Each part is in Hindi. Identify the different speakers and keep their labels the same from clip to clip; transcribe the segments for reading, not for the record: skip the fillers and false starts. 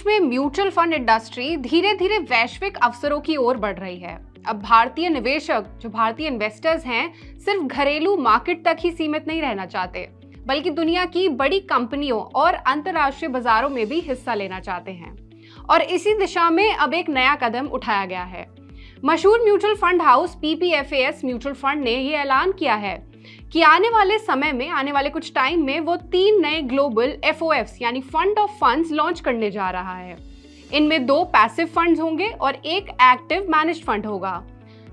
Speaker 1: देश में म्यूचुअल फंड इंडस्ट्री धीरे धीरे वैश्विक अवसरों की ओर बढ़ रही है। अब भारतीय निवेशक, जो भारतीय इन्वेस्टर्स हैं, सिर्फ घरेलू मार्केट तक ही सीमित नहीं रहना चाहते, बल्कि दुनिया की बड़ी कंपनियों और अंतर्राष्ट्रीय बाजारों में भी हिस्सा लेना चाहते हैं। और इसी दिशा में अब एक नया कदम उठाया गया है। मशहूर mutual fund house PPFAS mutual fund ने यह ऐलान किया है कि आने वाले कुछ टाइम में वो 3 नए ग्लोबल FOFs यानी फंड ऑफ फंड्स लॉन्च करने जा रहा है। इनमें 2 पैसिव फंड्स होंगे और 1 एक्टिव मैनेज्ड फंड होगा।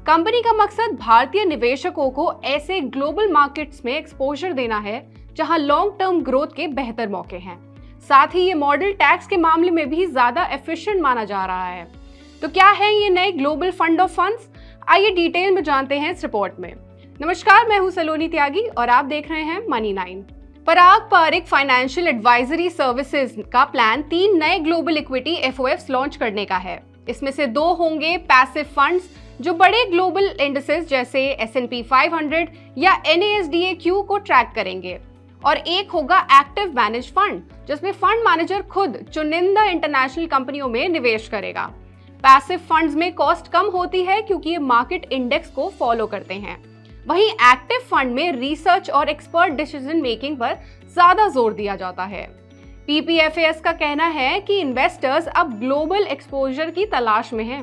Speaker 1: कंपनी का मकसद भारतीय निवेशकों को ऐसे ग्लोबल मार्केट्स में एक्सपोजर देना है जहां लॉन्ग टर्म ग्रोथ के बेहतर मौके हैं। साथ ही ये मॉडल टैक्स के मामले में भी ज्यादा एफिशिएंट माना जा रहा है। तो क्या है ये नए ग्लोबल फंड ऑफ फंड्स? आइए डिटेल में जानते हैं इस रिपोर्ट में। नमस्कार, मैं हूं सलोनी त्यागी और आप देख रहे हैं मनी 9। पराग पर एक फाइनेंशियल एडवाइजरी सर्विसेज का प्लान 3 नए ग्लोबल इक्विटी FOFs लॉन्च करने का है। इसमें से 2 होंगे पैसिव फंड्स जो बड़े ग्लोबल इंडिसेस जैसे S&P 500 या NASDAQ को ट्रैक करेंगे, और 1 होगा एक्टिव मैनेज फंड जिसमें फंड मैनेजर खुद चुनिंदा इंटरनेशनल कंपनियों में निवेश करेगा। पैसिव फंड्स में कॉस्ट कम होती है क्योंकि ये मार्केट इंडेक्स को फॉलो करते हैं। वहीं एक्टिव फंड में रिसर्च और एक्सपर्ट डिसीजन मेकिंग पर ज्यादा जोर दिया जाता है। PPFAS का कहना है कि इन्वेस्टर्स अब ग्लोबल एक्सपोजर की तलाश में हैं।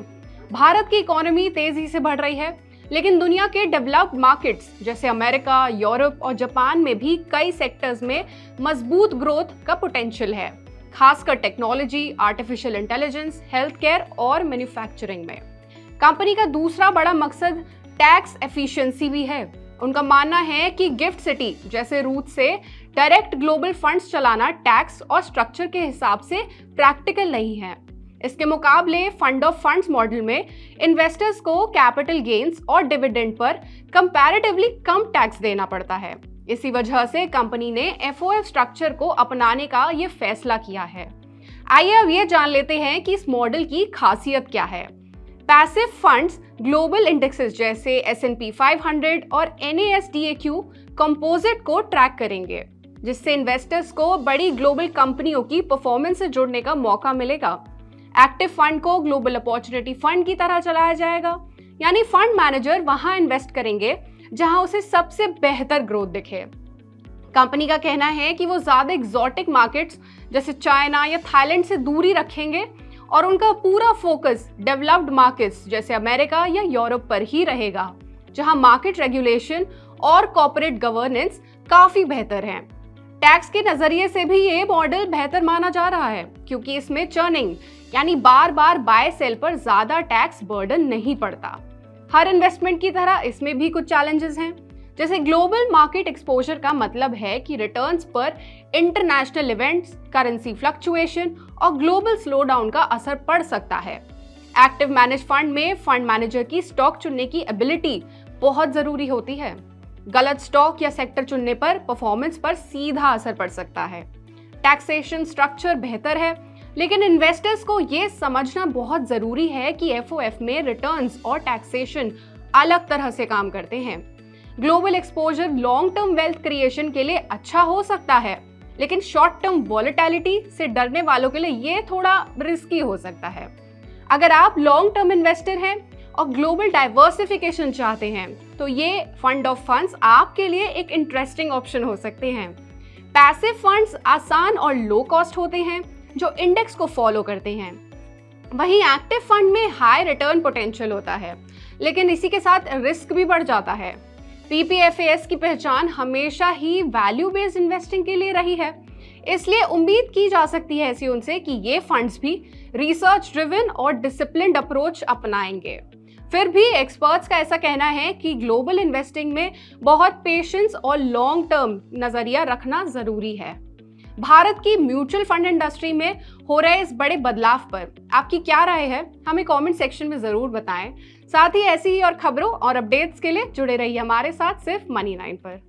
Speaker 1: भारत की इकोनॉमी तेजी से बढ़ रही है, लेकिन दुनिया के डेवलप्ड मार्केट्स जैसे अमेरिका, यूरोप और जापान में भी कई सेक्टर्स में मजबूत ग्रोथ का पोटेंशियल है, खासकर technology, artificial intelligence, health care और मैन्युफैक्चरिंग में। कंपनी का दूसरा बड़ा मकसद टैक्स एफिशिएंसी भी है। उनका मानना है कि गिफ्ट सिटी जैसे रूट से डायरेक्ट ग्लोबल फंड्स चलाना टैक्स और स्ट्रक्चर के हिसाब से प्रैक्टिकल नहीं है। इसके मुकाबले फंड ऑफ फंड्स मॉडल में इन्वेस्टर्स को कैपिटल गेन्स और डिविडेंड पर कंपैरेटिवली कम टैक्स देना पड़ता है। इसी वजह से कंपनी ने FOF स्ट्रक्चर को अपनाने का ये फैसला किया है। आइए अब ये जान लेते हैं कि इस मॉडल की खासियत क्या है। पैसिव फंड्स ग्लोबल इंडेक्सेस जैसे S&P 500 और NASDAQ कंपोजिट को ट्रैक करेंगे, जिससे इन्वेस्टर्स को बड़ी ग्लोबल कंपनियों की परफॉर्मेंस से जुड़ने का मौका मिलेगा। एक्टिव फंड को ग्लोबल अपॉर्चुनिटी फंड की तरह चलाया जाएगा, यानी फंड मैनेजर वहां इन्वेस्ट करेंगे जहां उसे सबसे बेहतर ग्रोथ दिखे। कंपनी का कहना है कि वो ज्यादा एक्सोटिक मार्केट्स जैसे चाइना या थाईलैंड से दूरी रखेंगे और उनका पूरा फोकस डेवलप्ड मार्केट्स जैसे अमेरिका या यूरोप पर ही रहेगा, जहां मार्केट रेगुलेशन और कॉर्पोरेट गवर्नेंस काफी बेहतर हैं। टैक्स के नजरिए से भी ये मॉडल बेहतर माना जा रहा है क्योंकि इसमें चर्निंग यानी बार बार बाय सेल पर ज्यादा टैक्स बर्डन नहीं पड़ता। हर इन्वेस्टमेंट की तरह इसमें भी कुछ चैलेंजेस हैं, जैसे ग्लोबल मार्केट एक्सपोजर का मतलब है कि रिटर्न्स पर इंटरनेशनल इवेंट्स, करेंसी फ्लक्चुएशन और ग्लोबल स्लोडाउन का असर पड़ सकता है। एक्टिव मैनेज फंड में फंड मैनेजर की स्टॉक चुनने की एबिलिटी बहुत जरूरी होती है। गलत स्टॉक या सेक्टर चुनने पर परफॉर्मेंस पर सीधा असर पड़ सकता है। टैक्सेशन स्ट्रक्चर बेहतर है, लेकिन इन्वेस्टर्स को ये समझना बहुत जरूरी है कि FOF में रिटर्न्स और टैक्सेशन अलग तरह से काम करते हैं। Global exposure long term wealth creation के लिए अच्छा हो सकता है, लेकिन शॉर्ट टर्म वॉलेटिलिटी से डरने वालों के लिए ये थोड़ा रिस्की हो सकता है। अगर आप लॉन्ग टर्म इन्वेस्टर हैं और ग्लोबल डाइवर्सिफिकेशन चाहते हैं, तो ये फंड ऑफ फंड्स आपके लिए एक इंटरेस्टिंग ऑप्शन हो सकते हैं। पैसिव फंड्स आसान और लो कॉस्ट होते हैं जो इंडेक्स को फॉलो करते हैं। वहीं एक्टिव फंड में हाई रिटर्न पोटेंशियल होता है, लेकिन इसी के साथ रिस्क भी बढ़ जाता है। PPFAS की पहचान हमेशा ही वैल्यू बेस्ड इन्वेस्टिंग के लिए रही है, इसलिए उम्मीद की जा सकती है ऐसी उनसे कि ये फंड्स भी रिसर्च ड्रिवन और डिसिप्लिन्ड अप्रोच अपनाएंगे। फिर भी एक्सपर्ट्स का ऐसा कहना है कि ग्लोबल इन्वेस्टिंग में बहुत पेशेंस और लॉन्ग टर्म नजरिया रखना जरूरी है। भारत की म्यूचुअल फंड इंडस्ट्री में हो रहे इस बड़े बदलाव पर आपकी क्या राय है, हमें कमेंट सेक्शन में जरूर बताएं। साथ ही ऐसी ही और खबरों और अपडेट्स के लिए जुड़े रहिए हमारे साथ सिर्फ मनी 9 पर।